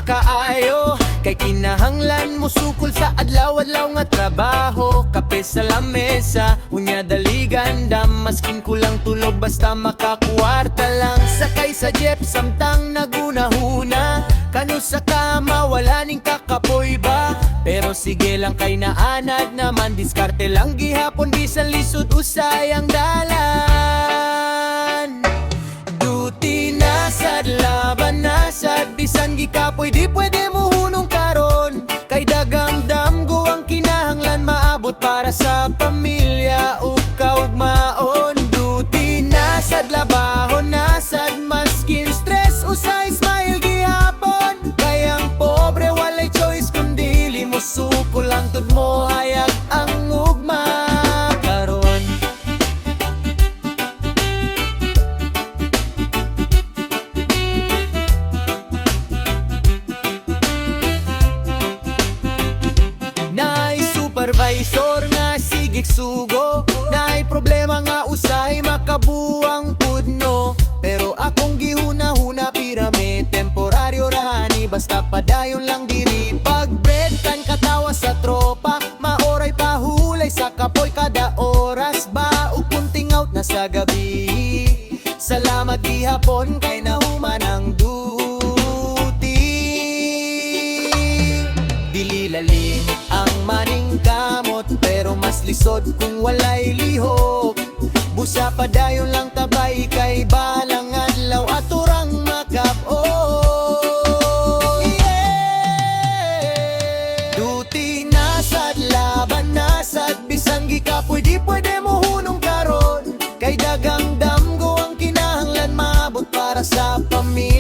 kaayo, kay kinahanglan mo sukol sa adlaw-adlaw nga trabaho. Kape sa lamesa, unya daligan dam, maskin kulang tulog basta makakwarta lang. Sakay sa jeep samtang nagunahuna, kano sa kama wala ning kakapoy ba? Pero sige lang kay naanad naman, diskarte lang gihapon bisan lisod usay ang dalan. Duty nasad, laban nasad, bisan gikapoy di pwede mo hunong karon. Kay dagang damgo ang kinahanglan maabot para sa pamilya ug kaugmaon. Duty nasad, labahon nasad, maskin stress usay smile gihapon. Kay ang pobre walay choice kundi mo sukol ang tud mo hayag ang ugma karon. Naay supervisor nga sigig sugo, naay problema nga usay makabuang pudno. Pero akong gihuna-huna pirame, temporaryo rahani basta padayon lang diri. Pag bread kan katawa sa tropa, maoray pahulay sa kapoy kada oras ba, ug kunting out na sa gabi. Salamat gihapon kay nahuman ang duty. Dili lalim ang maning kamot, pero mas lisod kung walay lihok. Busa padayon lang tabay kay balang adlaw at urang makap-o. Duty nasad, laban nasad, bisan gikapoy di pwede mo hunong karon. Kay dagang damgo ang kinahanglan maabot para sa pamilya.